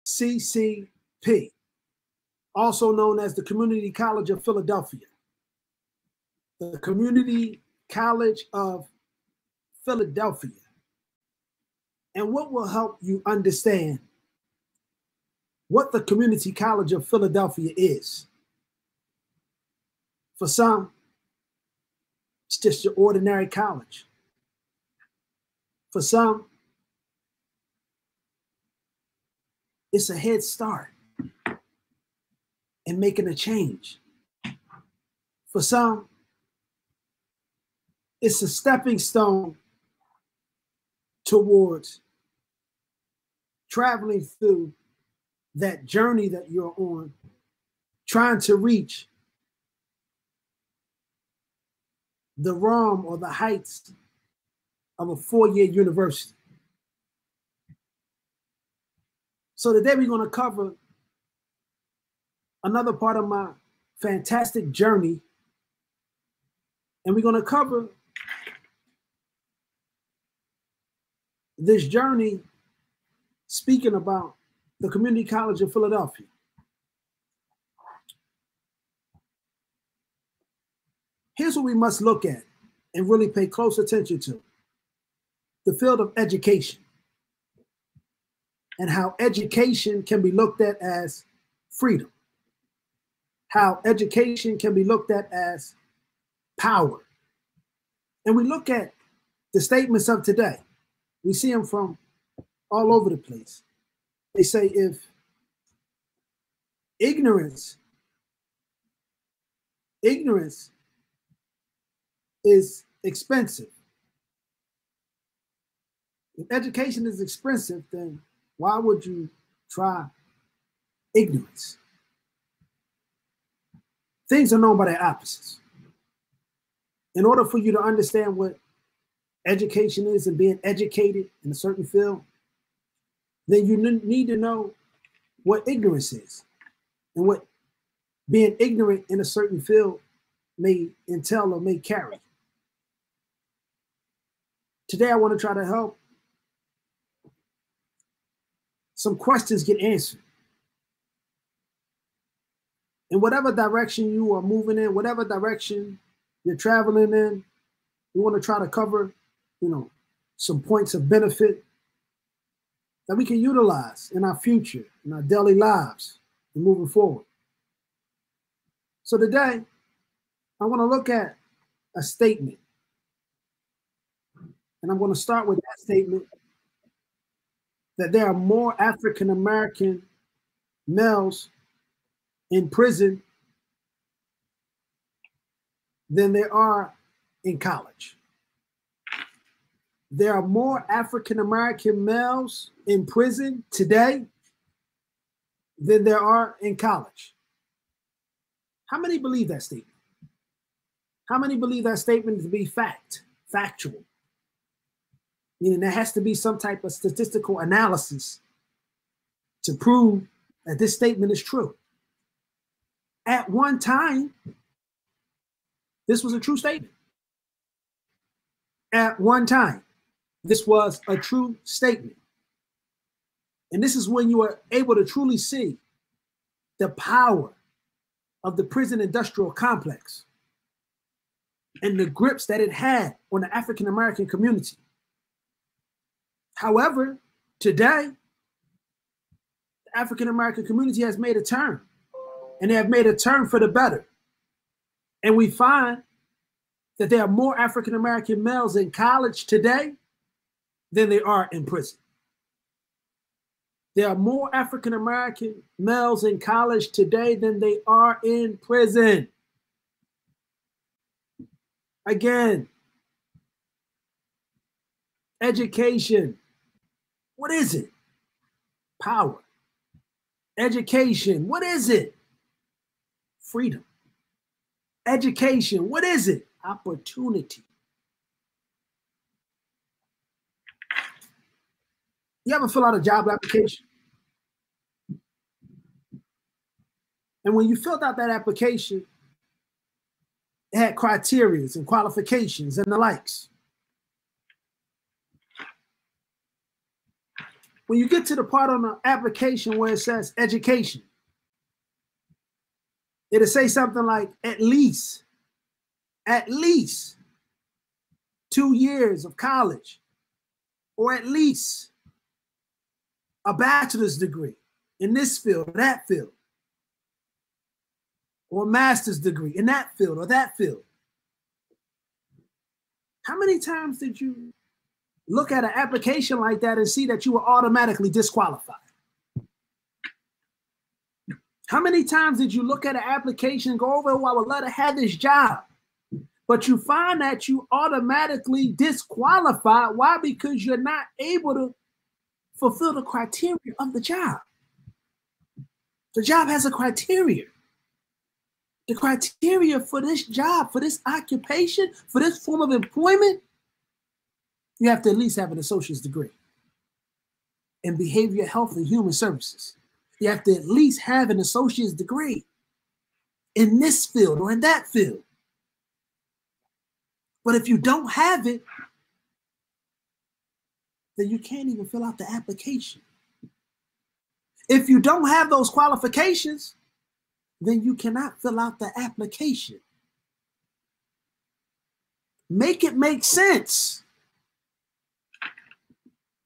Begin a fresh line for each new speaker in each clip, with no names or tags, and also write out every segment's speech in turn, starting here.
CCP, also known as the Community College of Philadelphia. The Community College of Philadelphia. And what will help you understand what the Community College of Philadelphia is? For some, it's just your ordinary college. For some, it's a head start in making a change. For some, it's a stepping stone towards traveling through that journey that you're on, trying to reach the realm or the heights of a 4-year university. So today we're going to cover another part of my fantastic journey, and we're going to cover this journey speaking about the Community College of Philadelphia. Here's what we must look at and really pay close attention to: the field of education, and how education can be looked at as freedom, how education can be looked at as power. And we look at the statements of today. We see them from all over the place. They say if ignorance is expensive, if education is expensive, then why would you try ignorance? Things are known by their opposites. In order for you to understand what education is and being educated in a certain field, then you need to know what ignorance is and what being ignorant in a certain field may entail or may carry. Today, I want to try to help some questions get answered. In whatever direction you are moving in, whatever direction you're traveling in, we want to try to cover, some points of benefit that we can utilize in our future, in our daily lives, and moving forward. So today, I want to look at a statement. And I'm going to start with that statement that there are more African American males in prison than there are in college. There are more African American males in prison today than there are in college. How many believe that statement? How many believe that statement to be factual? Meaning there has to be some type of statistical analysis to prove that this statement is true. At one time, this was a true statement. At one time, this was a true statement. And this is when you are able to truly see the power of the prison industrial complex and the grips that it had on the African American community. However, today, the African American community has made a turn, and they have made a turn for the better. And we find that there are more African American males in college today than there are in prison. There are more African American males in college today than they are in prison. Again, education. What is it? Power. Education. What is it? Freedom. Education. What is it? Opportunity. You ever fill out a job application? And when you filled out that application, it had criteria and qualifications and the likes. when you get to the part on the application where it says education, it'll say something like at least 2 years of college, or at least a bachelor's degree in this field or that field, or a master's degree in that field or that field. How many times did you look at an application like that and see that you were automatically disqualified? How many times did you look at an application and go over, oh, I would love to have this job, but you find that you automatically disqualified? Why? Because you're not able to fulfill the criteria of the job. The job has a criteria. The criteria for this job, for this occupation, for this form of employment, you have to at least have an associate's degree in behavioral health and human services. You have to at least have an associate's degree in this field or in that field. But if you don't have it, then you can't even fill out the application. If you don't have those qualifications, then you cannot fill out the application. Make it make sense.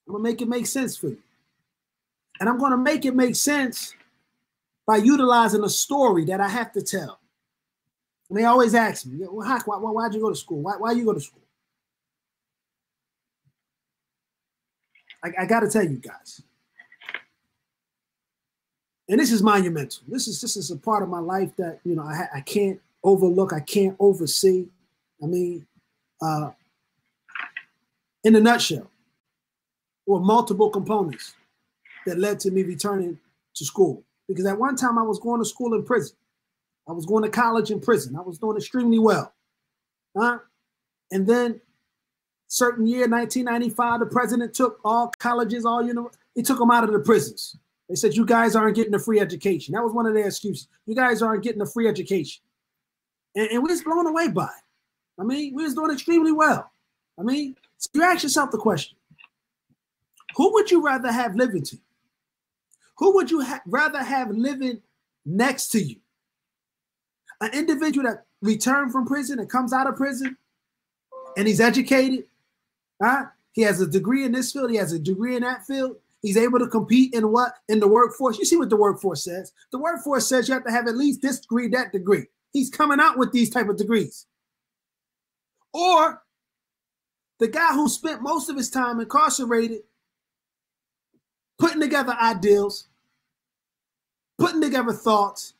I'm going to make it make sense for you. And I'm going to make it make sense by utilizing a story that I have to tell. And they always ask me, well, Hawk, why'd you go to school? Why you go to school? I got to tell you guys. And this is monumental. This is a part of my life that, you know, I can't overlook. I can't oversee. I mean, in a nutshell, there were multiple components that led to me returning to school. Because at one time I was going to school in prison. I was going to college in prison. I was doing extremely well. And then certain year, 1995, the president took all colleges, he took them out of the prisons. They said, you guys aren't getting a free education. That was one of their excuses. You guys aren't getting a free education. And we was blown away by it. I mean, we was doing extremely well. I mean, so you ask yourself the question, who would you rather have living to you? Who would you rather have living next to you? An individual that returned from prison and comes out of prison and he's educated, he has a degree in this field, he has a degree in that field, he's able to compete in the workforce. You see what the workforce says. The workforce says you have to have at least this degree, that degree. He's coming out with these type of degrees. Or the guy who spent most of his time incarcerated, putting together ideals, putting together thoughts,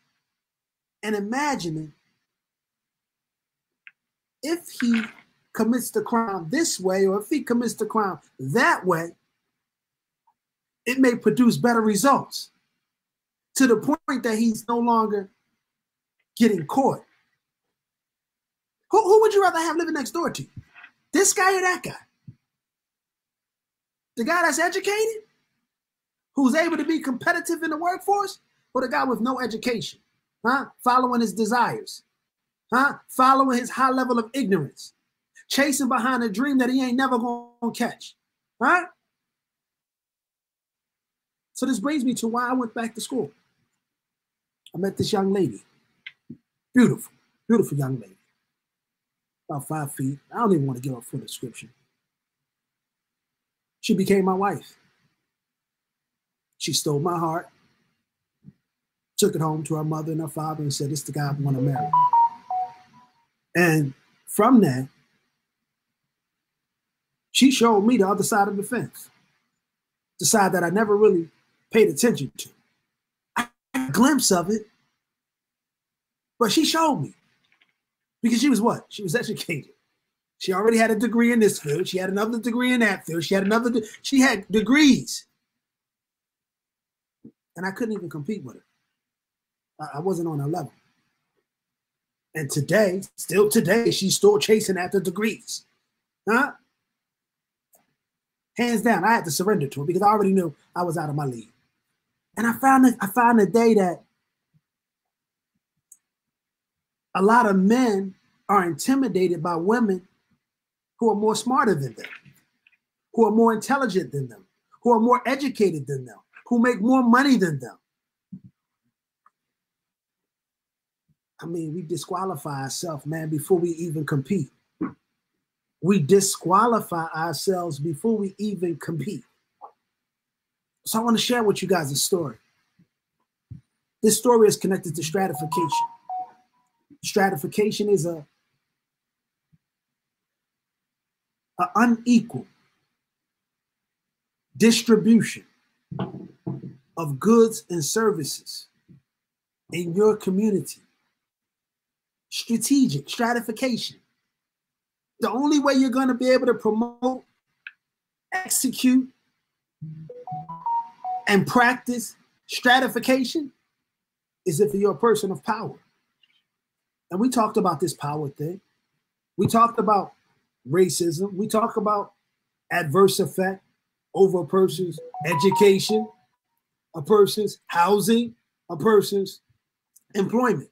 and imagining if he commits the crime this way or if he commits the crime that way, it may produce better results to the point that he's no longer getting caught. Who would you rather have living next door to you? This guy or that guy? The guy that's educated, who's able to be competitive in the workforce, or the guy with no education, following his desires, following his high level of ignorance, chasing behind a dream that he ain't never gonna catch, So this brings me to why I went back to school. I met this young lady, beautiful, beautiful young lady, about 5 feet. I don't even want to give her full description. She became my wife. She stole my heart, took it home to her mother and her father and said, this is the guy I want to marry. And from that, she showed me the other side of the fence, the side that I never really paid attention to. I had a glimpse of it, but she showed me. Because she was what? She was educated. She already had a degree in this field. She had another degree in that field. She had degrees. And I couldn't even compete with her. I wasn't on her level. And today, still today, she's still chasing after degrees. Hands down, I had to surrender to her because I already knew I was out of my league. And I found a day that a lot of men are intimidated by women who are more smarter than them, who are more intelligent than them, who are more educated than them, who make more money than them. I mean, we disqualify ourselves, man, before we even compete. We disqualify ourselves before we even compete. So I want to share with you guys a story. This story is connected to stratification. Stratification is an unequal distribution of goods and services in your community. Strategic stratification. The only way you're going to be able to promote, execute, and practice stratification is if you're a person of power. And we talked about this power thing. We talked about racism. We talked about adverse effect over a person's education, a person's housing, a person's employment.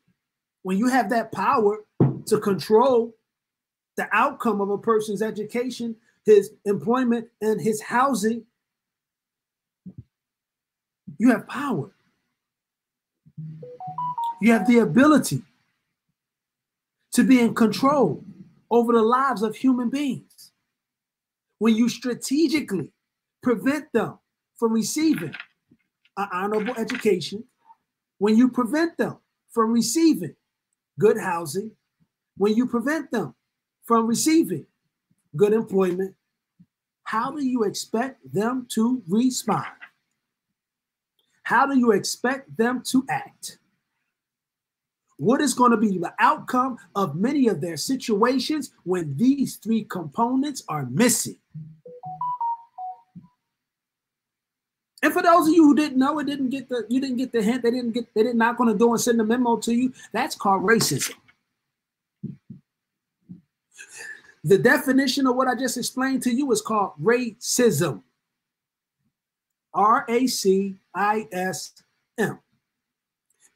When you have that power to control the outcome of a person's education, his employment, and his housing, you have power. You have the ability to be in control over the lives of human beings. When you strategically prevent them from receiving an honorable education, when you prevent them from receiving good housing, when you prevent them from receiving good employment, how do you expect them to respond? How do you expect them to act? What is going to be the outcome of many of their situations when these three components are missing? And for those of you who didn't know, you didn't get the hint, they didn't knock on the door and send a memo to you, that's called racism. The definition of what I just explained to you is called racism. R-A-C-I-S-M.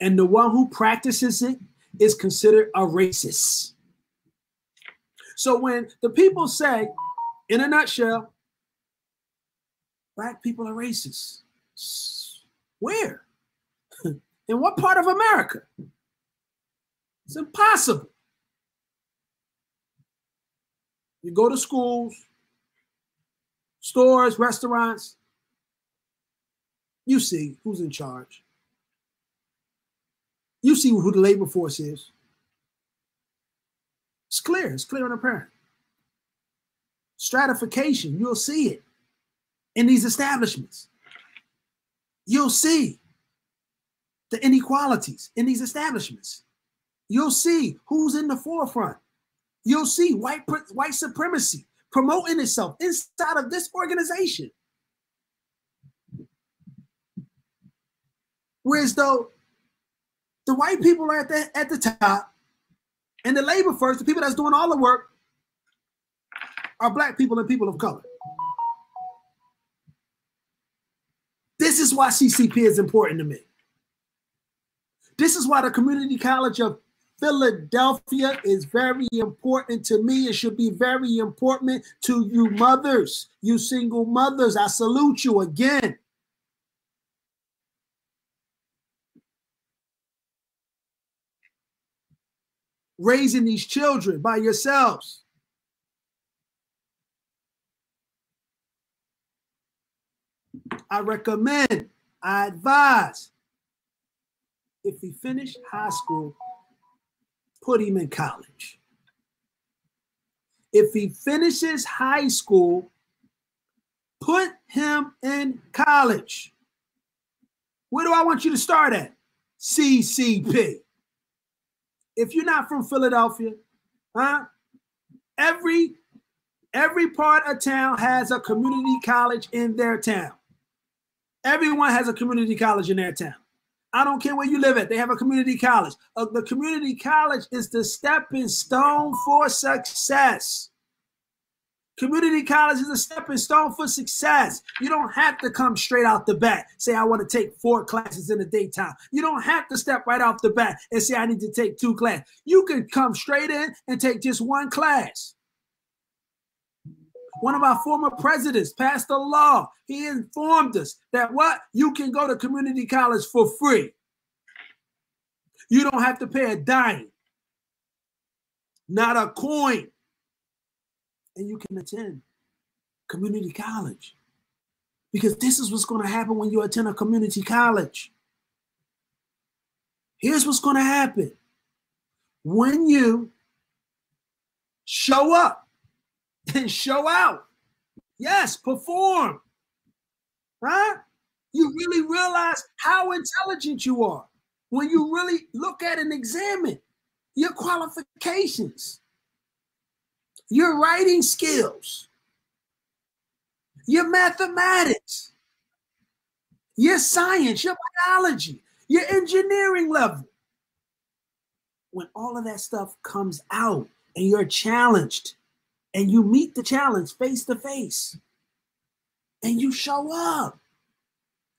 And the one who practices it is considered a racist. So when the people say, in a nutshell, Black people are racist, where? In what part of America? It's impossible. You go to schools, stores, restaurants, you see who's in charge. You see who the labor force is. It's clear and apparent. Stratification, you'll see it in these establishments. You'll see the inequalities in these establishments. You'll see who's in the forefront. You'll see white supremacy promoting itself inside of this organization. Whereas though the white people are at the top, and the labor force, the people that's doing all the work, are Black people and people of color. This is why CCP is important to me. This is why the Community College of Philadelphia is very important to me. It should be very important to you mothers, you single mothers. I salute you again. Raising these children by yourselves. I recommend, I advise, if he finished high school, put him in college. If he finishes high school, put him in college. Where do I want you to start at? CCP. If you're not from Philadelphia, every part of town has a community college in their town. Everyone has a community college in their town. I don't care where you live at. They have a community college. The community college is the stepping stone for success. Community college is a stepping stone for success. You don't have to come straight out the bat, say I want to take 4 classes in the daytime. You don't have to step right off the bat and say I need to take 2 classes. You can come straight in and take just 1 class. One of our former presidents passed a law. He informed us that what? You can go to community college for free. You don't have to pay a dime, not a coin. And you can attend community college. Because this is what's going to happen when you attend a community college. Here's what's going to happen. When you show up and show out, yes, perform, right? You really realize how intelligent you are when you really look at and examine your qualifications, your writing skills, your mathematics, your science, your biology, your engineering level. When all of that stuff comes out and you're challenged and you meet the challenge face to face and you show up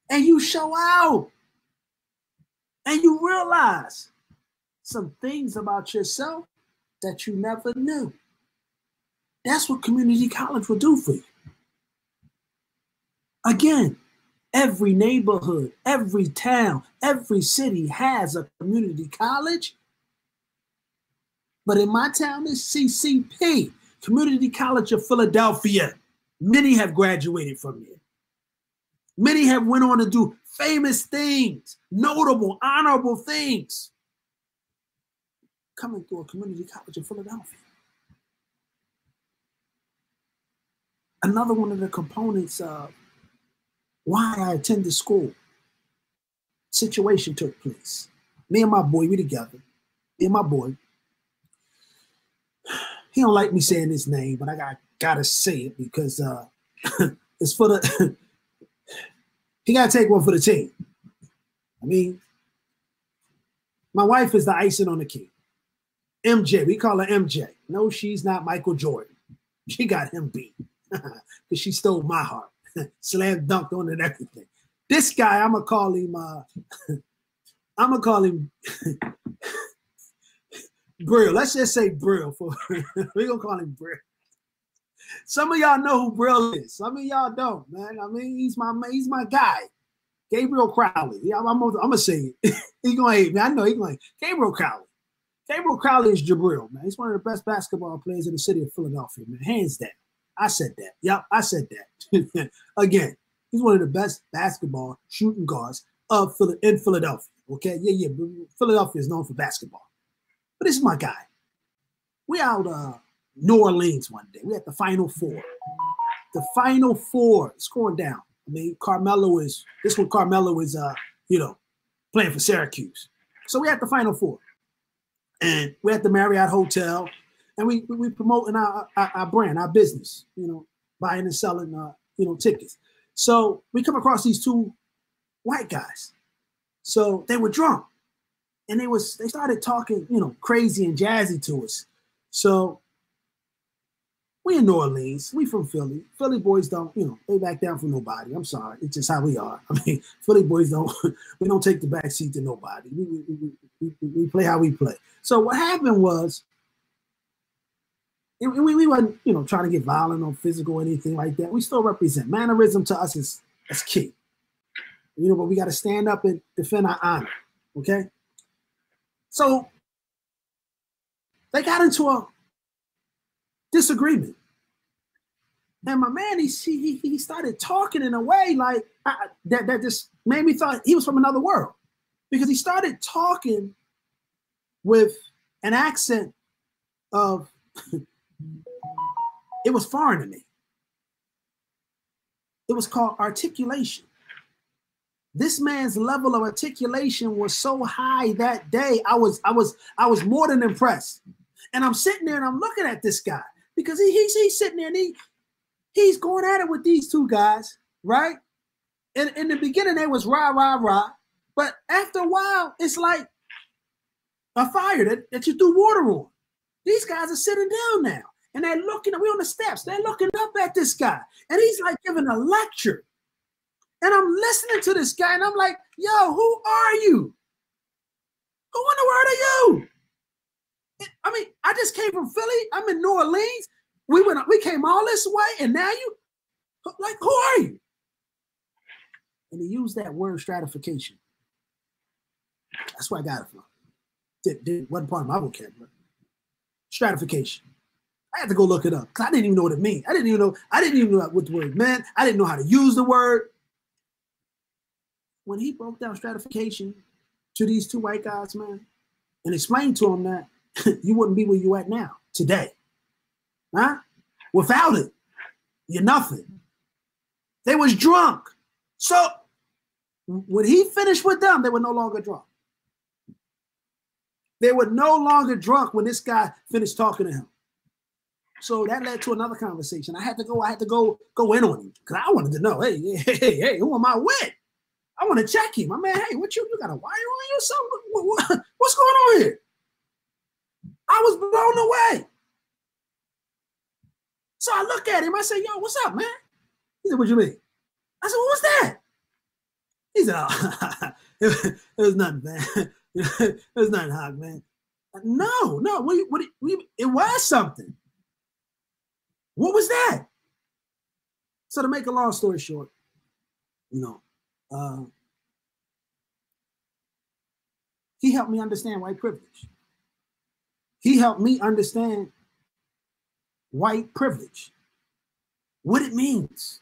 and you show out and you realize some things about yourself that you never knew. That's what community college will do for you. Again, every neighborhood, every town, every city has a community college. But in my town, it's CCP, Community College of Philadelphia. Many have graduated from here. Many have went on to do famous things, notable, honorable things, coming through a community college in Philadelphia. Another one of the components of why I attended school, situation took place. Me and my boy, we together. Me and my boy. He don't like me saying his name, but I gotta say it because it's for the. He gotta take one for the team. I mean, my wife is the icing on the cake. MJ, we call her MJ. No, she's not Michael Jordan. She got him beat because she stole my heart, slam dunked on it and everything. This guy, I'm gonna call him. I'm gonna call him. Brill. Let's just say Brill. We're gonna call him Brill. Some of y'all know who Brill is. Some of y'all don't, man. I mean, he's my guy. Gabriel Crowley. Yeah, I'm gonna say it. He's gonna hate me. I know he's gonna hate Gabriel Crowley. Gabriel Crowley is Jabril, man. He's one of the best basketball players in the city of Philadelphia, man. Hands down. I said that. Yep, I said that. Again, he's one of the best basketball shooting guards in Philadelphia. Okay, yeah. Philadelphia is known for basketball. But this is my guy. We out New Orleans one day. We at the Final Four. The Final Four, scoring down. I mean, Carmelo is playing for Syracuse. So we at the Final Four. And we're at the Marriott Hotel. And we promoting our brand, our business, buying and selling tickets. So we come across these two white guys. So they were drunk. And they started talking, crazy and jazzy to us. So we in New Orleans. We from Philly. Philly boys don't, they back down for nobody. I'm sorry. It's just how we are. I mean, Philly boys we don't take the back seat to nobody. We play how we play. So what happened was, we wasn't, trying to get violent or physical or anything like that. We still represent. Mannerism to us is key. But we got to stand up and defend our honor. Okay? So they got into a disagreement. And my man, he started talking in a way like that just made me thought he was from another world. Because he started talking with an accent of, it was foreign to me. It was called articulation. This man's level of articulation was so high that day. I was more than impressed. And I'm sitting there and I'm looking at this guy because he's sitting there and he's going at it with these two guys, right? And in the beginning, they was rah, rah, rah. But after a while, it's like a fire that you threw water on. These guys are sitting down now. And they're looking, we're on the steps. They're looking up at this guy. And he's like giving a lecture. And I'm listening to this guy, and I'm like, yo, who are you? Who in the world are you? I mean, I just came from Philly. I'm in New Orleans. We came all this way, and now you, like, who are you? And he used that word stratification. That's where I got it from. It wasn't part of my vocabulary. Stratification. I had to go look it up because I didn't even know what it meant. I didn't even know what the word meant. I didn't know how to use the word. When he broke down stratification to these two white guys, man, and explained to them that you wouldn't be where you at now, today. Huh? Without it, you're nothing. They was drunk. So when he finished with them, they were no longer drunk. They were no longer drunk when this guy finished talking to him. So that led to another conversation. I had to go in on him because I wanted to know, hey, who am I with? I want to check him. I mean, hey, what you got a wire on you or something? What's going on here? I was blown away. So I look at him. I say, yo, what's up, man? He said, what you mean? I said, well, what's that? He said, oh, it was nothing, man. It was nothing, Hawk, man. No, it was something. What was that? So to make a long story short, he helped me understand white privilege. He helped me understand white privilege, what it means,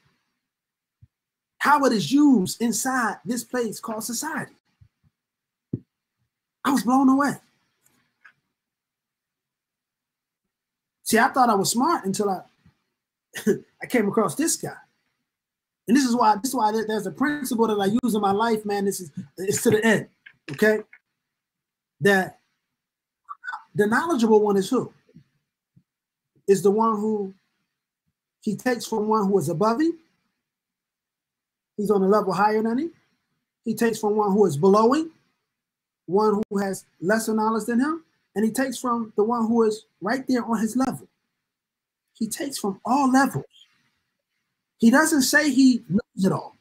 how it is used inside this place called society. I was blown away. See, I thought I was smart until I came across this guy. And this is why there's a principle that I use in my life, man. It's to the end, okay? That the knowledgeable one is who? Is the one who he takes from one who is above him. He's on a level higher than him. He takes from one who is below him, one who has lesser knowledge than him, and he takes from the one who is right there on his level. He takes from all levels. He doesn't say he knows it all.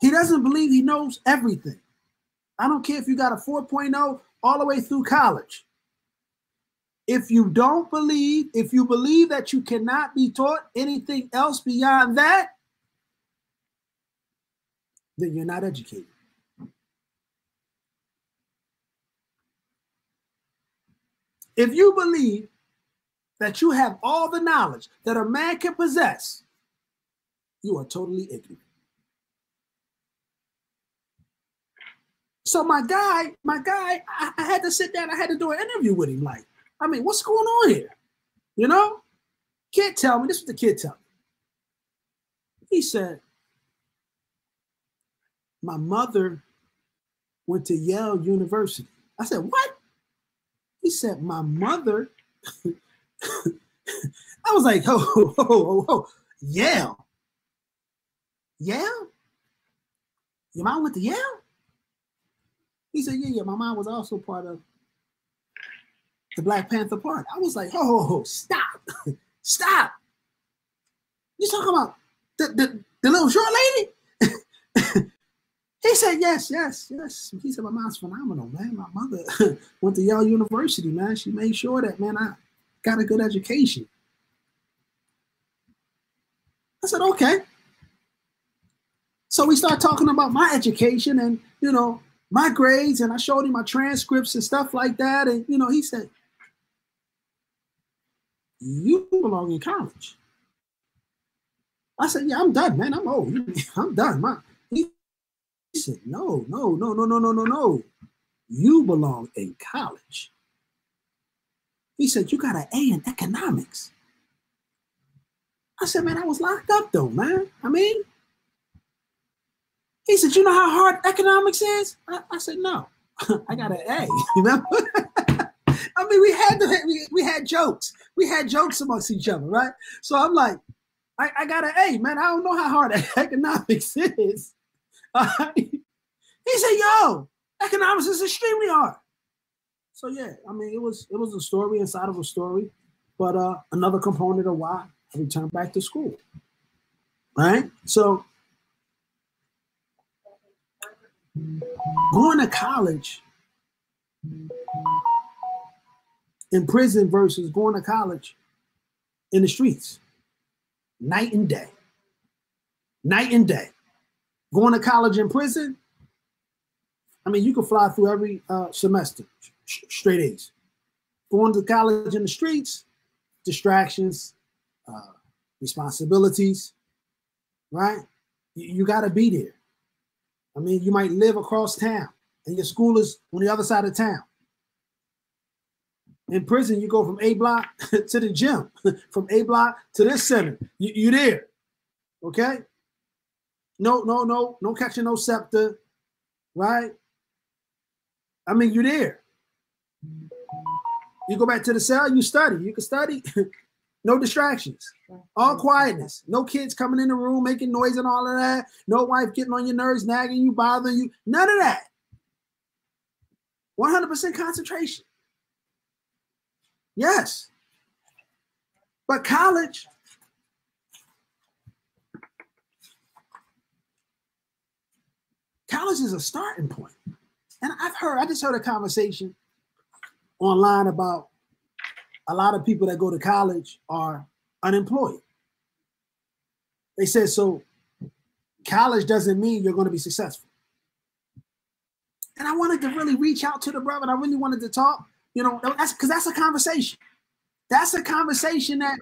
He doesn't believe he knows everything. I don't care if you got a 4.0 all the way through college. If you believe that you cannot be taught anything else beyond that, then you're not educated. If you believe that you have all the knowledge that a man can possess, you are totally ignorant. So my guy, I had to sit down. I had to do an interview with him. Like, I mean, what's going on here? You know? Kid tell me, this is what the kid tell me. He said, my mother went to Yale University. I said, what? He said, my mother. I was like, oh, Yale. Yale? Your mom went to Yale? He said, yeah, my mom was also part of the Black Panther Party. I was like, oh, stop. Stop. You talking about the little short lady? He said, yes. He said, my mom's phenomenal, man. My mother went to Yale University, man. She made sure that, man, I got a good education. I said, okay. So we started talking about my education and, my grades, and I showed him my transcripts and stuff like that. And, he said, you belong in college. I said, yeah, I'm done, man. I'm old. I'm done. He said, no. You belong in college. He said, you got an A in economics. I said, man, I was locked up though, man. I mean, he said, you know how hard economics is? I said, no, I got an A. Remember? I mean, we had jokes. We had jokes amongst each other, right? So I'm like, I got an A, man. I don't know how hard economics is. He said, yo, economics is extremely hard. So yeah, I mean, it was a story inside of a story, but another component of why I returned back to school. Right? So going to college in prison versus going to college in the streets, night and day. Night and day. Going to college in prison, I mean, you can fly through every semester, straight A's. Going to college in the streets, distractions, responsibilities, right? You got to be there. I mean, you might live across town and your school is on the other side of town. In prison, you go from A block to the gym, from A block to this center. You there, okay? No catching no scepter, right? I mean, you there. You go back to the cell, you study. You can study. No distractions. All quietness. No kids coming in the room making noise and all of that. No wife getting on your nerves, nagging you, bothering you. None of that. 100% concentration. Yes. But college, is a starting point. And I just heard a conversation online about a lot of people that go to college are unemployed. They said, so college doesn't mean you're going to be successful. And I wanted to really reach out to the brother. I really wanted to talk, that's because that's a conversation. That's a conversation that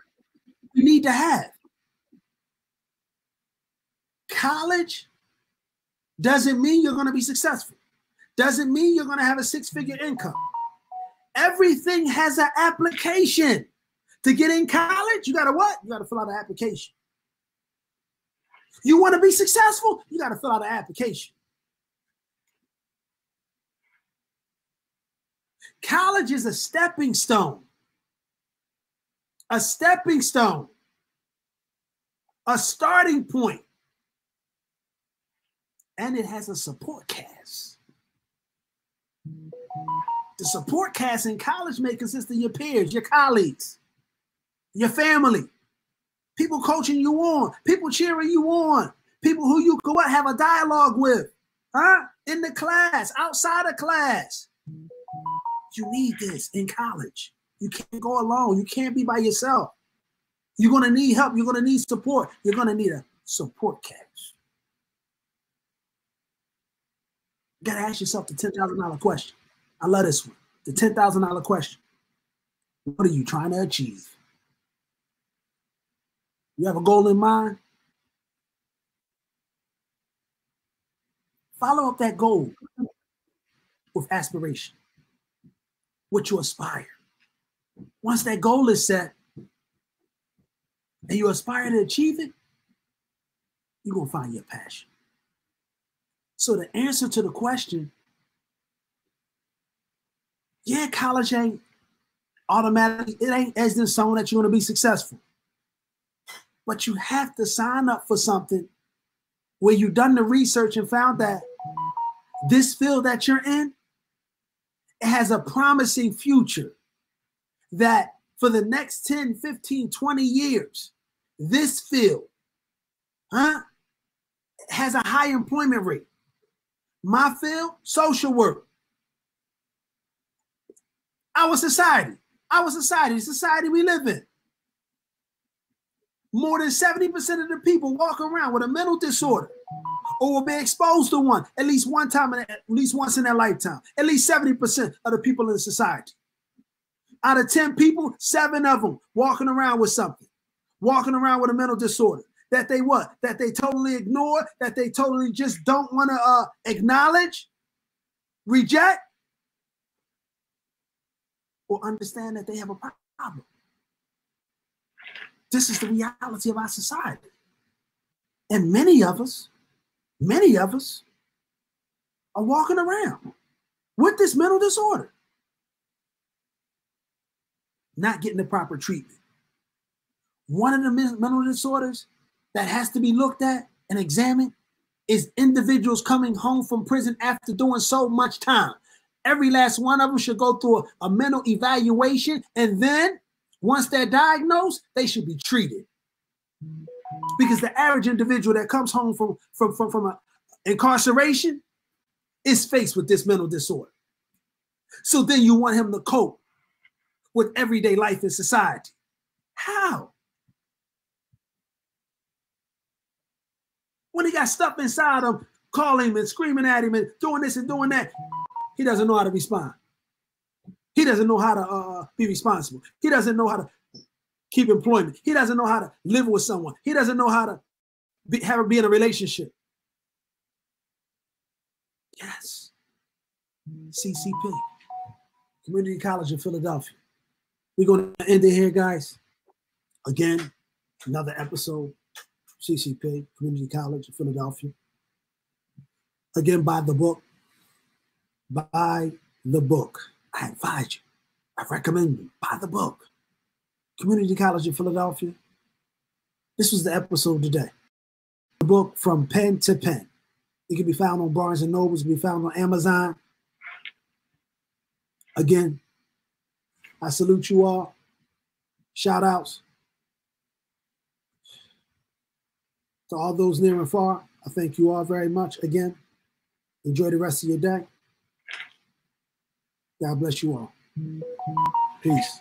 we need to have. College doesn't mean you're going to be successful. Doesn't mean you're going to have a six-figure income. Everything has an application. To get in college, you got to what? You got to fill out an application. You want to be successful? You got to fill out an application. College is a stepping stone. A stepping stone. A starting point. And it has a support cast. The support cast in college may consist of your peers, your colleagues, your family, people coaching you on, people cheering you on, people who you go have a dialogue with, in the class, outside of class. You need this in college. You can't go alone. You can't be by yourself. You're going to need help. You're going to need support. You're going to need a support cast. You got to ask yourself the $10,000 question. I love this one. The $10,000 question. What are you trying to achieve? You have a goal in mind? Follow up that goal with aspiration, what you aspire. Once that goal is set and you aspire to achieve it, you're going to find your passion. So the answer to the question, yeah, college ain't automatically, it ain't as in stone that you're going to be successful. But you have to sign up for something where you've done the research and found that this field that you're in, it has a promising future that for the next 10, 15, 20 years, this field has a high employment rate. My field, social work. Our society, the society we live in. More than 70% of the people walk around with a mental disorder or will be exposed to one at least one time, at least once in their lifetime. At least 70% of the people in the society. Out of 10 people, 7 of them walking around with something, walking around with a mental disorder. That they what? That they totally ignore, that they totally just don't want to acknowledge, reject, or understand that they have a problem. This is the reality of our society. And many of us are walking around with this mental disorder, not getting the proper treatment. One of the mental disorders that has to be looked at and examined is individuals coming home from prison after doing so much time. Every last one of them should go through a mental evaluation, and then once they're diagnosed, they should be treated. Because the average individual that comes home from incarceration is faced with this mental disorder. So then you want him to cope with everyday life in society. How? When he got stuff inside him, calling him and screaming at him and doing this and doing that, he doesn't know how to respond. He doesn't know how to be responsible. He doesn't know how to keep employment. He doesn't know how to live with someone. He doesn't know how to be in a relationship. Yes. CCP, Community College in Philadelphia. We're going to end it here, guys. Again, another episode, CCP, Community College in Philadelphia. Again, buy the book. Buy the book. I advise you. I recommend you. Buy the book. Community College in Philadelphia. This was the episode today. The book From Pen to Pen. It can be found on Barnes & Noble. It can be found on Amazon. Again, I salute you all. Shout outs to all those near and far. I thank you all very much. Again, enjoy the rest of your day. God bless you all. Peace.